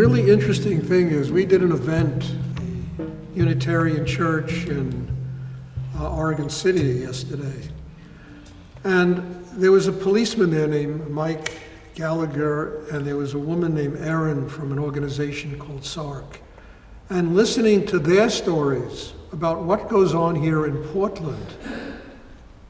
really interesting thing is we did an event, a Unitarian church in Oregon City yesterday. And there was a policeman there named Mike Gallagher, and there was a woman named Erin from an organization called SARC. And listening to their stories about what goes on here in Portland,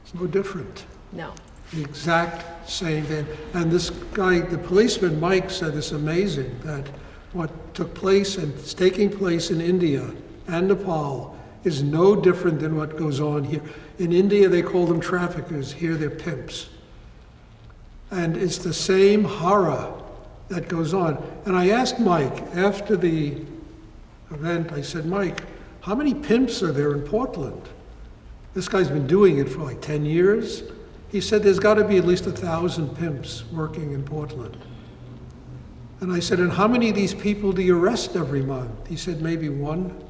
it's no different. No. The exact same thing. And this guy, the policeman, Mike, said it's amazing that what took place and is taking place in India and Nepal is no different than what goes on here. In India, they call them traffickers. Here, they're pimps. And it's the same horror that goes on. And I asked Mike after the event, I said, Mike, how many pimps are there in Portland? This guy's been doing it for like 10 years. He said there's got to be at least 1,000 pimps working in Portland. And I said, and how many of these people do you arrest every month? He said, maybe one.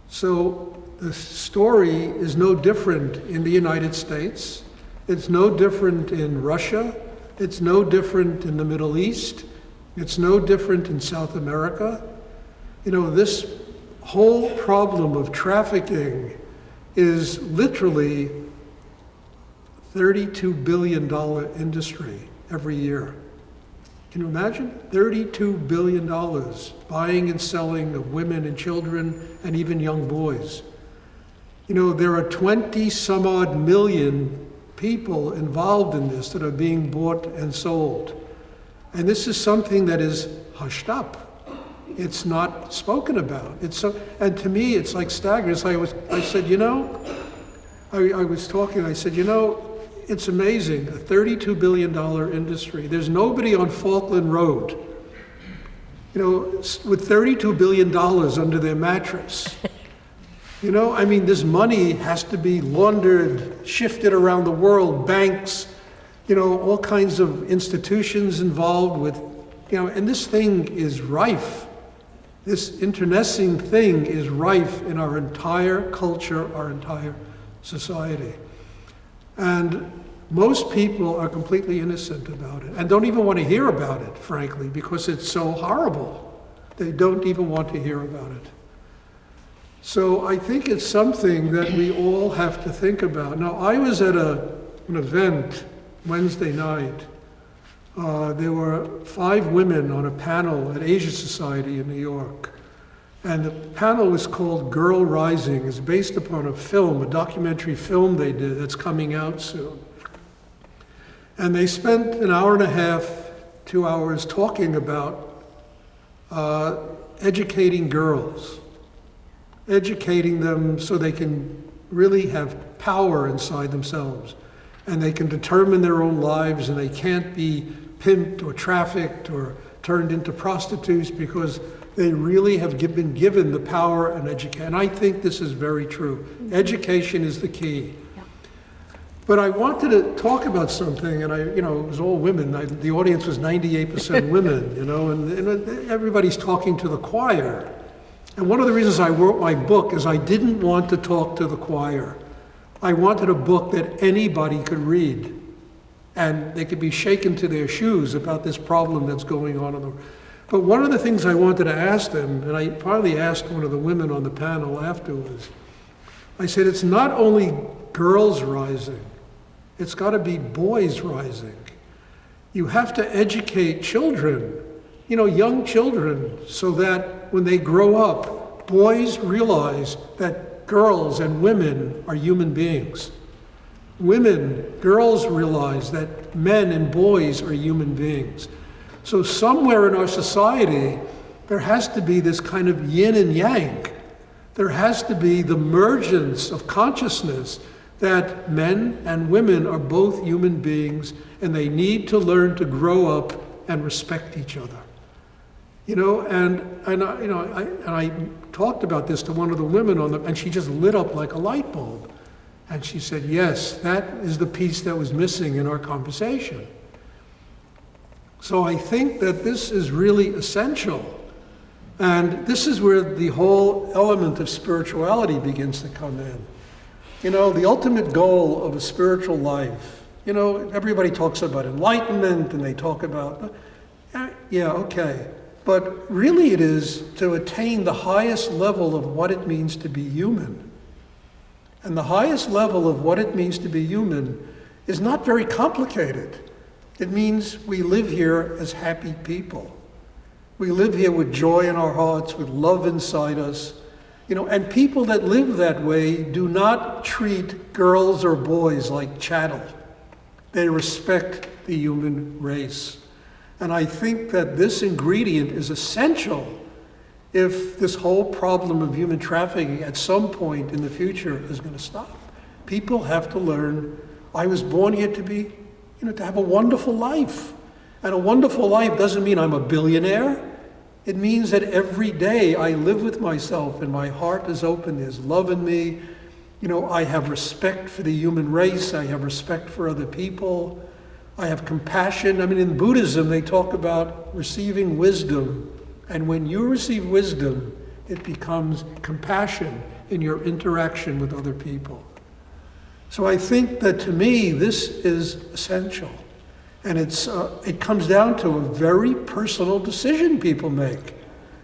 So the story is no different in the United States. It's no different in Russia. It's no different in the Middle East. It's no different in South America. You know, this whole problem of trafficking is literally $32 billion industry every year. Can you imagine? $32 billion buying and selling of women and children and even young boys. You know, there are 20 some odd million people involved in this that are being bought and sold. And this is something that is hushed up. It's not spoken about. And to me, it's like staggering. I said, you know, I was talking, I said, you know, it's amazing, a $32 billion industry. There's nobody on Falkland Road, you know, with $32 billion under their mattress. You know, I mean, this money has to be laundered, shifted around the world, banks, you know, all kinds of institutions involved with, you know, and this thing is rife. This internecine thing is rife in our entire culture, our entire society. And most people are completely innocent about it and don't even want to hear about it, frankly, because it's so horrible. They don't even want to hear about it. So I think it's something that we all have to think about. Now, I was at an event Wednesday night. There were 5 women on a panel at Asia Society in New York. And the panel was called Girl Rising. It's based upon a film, a documentary film they did that's coming out soon. And they spent an hour and a half, 2 hours talking about educating girls, educating them so they can really have power inside themselves. And they can determine their own lives, and they can't be pimped or trafficked or turned into prostitutes because they really have been given the power and education. And I think this is very true. Education is the key. Yeah. But I wanted to talk about something, and it was all women. The audience was 98% women, you know, and everybody's talking to the choir. And one of the reasons I wrote my book is I didn't want to talk to the choir. I wanted a book that anybody could read, and they could be shaken to their shoes about this problem that's going on in the world. But one of the things I wanted to ask them, and I finally asked one of the women on the panel afterwards, I said, it's not only girls rising, it's got to be boys rising. You have to educate children, you know, young children, so that when they grow up, boys realize that girls and women are human beings. Girls realize that men and boys are human beings. So somewhere in our society, there has to be this kind of yin and yang. There has to be the mergence of consciousness that men and women are both human beings, and they need to learn to grow up and respect each other. You know, and I talked about this to one of the women and she just lit up like a light bulb. And she said, yes, that is the piece that was missing in our conversation. So I think that this is really essential. And this is where the whole element of spirituality begins to come in. You know, the ultimate goal of a spiritual life, you know, everybody talks about enlightenment and they talk about, Yeah, okay. But really it is to attain the highest level of what it means to be human. And the highest level of what it means to be human is not very complicated. It means we live here as happy people. We live here with joy in our hearts, with love inside us. And people that live that way do not treat girls or boys like chattel. They respect the human race. And I think that this ingredient is essential if this whole problem of human trafficking at some point in the future is going to stop. People have to learn, I was born here to have a wonderful life. And a wonderful life doesn't mean I'm a billionaire. It means that every day I live with myself and my heart is open, there's love in me. I have respect for the human race, I have respect for other people, I have compassion. In Buddhism they talk about receiving wisdom. And when you receive wisdom, it becomes compassion in your interaction with other people. So I think that to me, this is essential. And it comes down to a very personal decision people make.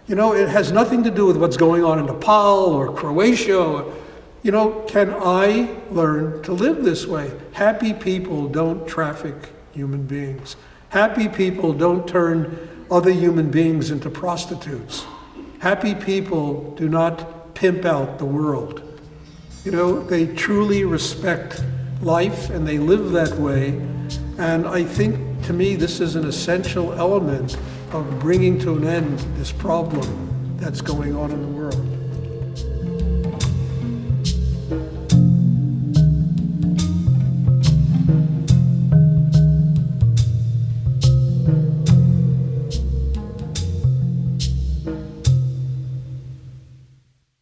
It has nothing to do with what's going on in Nepal or Croatia. Can I learn to live this way? Happy people don't traffic human beings. Happy people don't turn other human beings into prostitutes. Happy people do not pimp out the world. They truly respect life and they live that way. And I think, to me, this is an essential element of bringing to an end this problem that's going on in the world.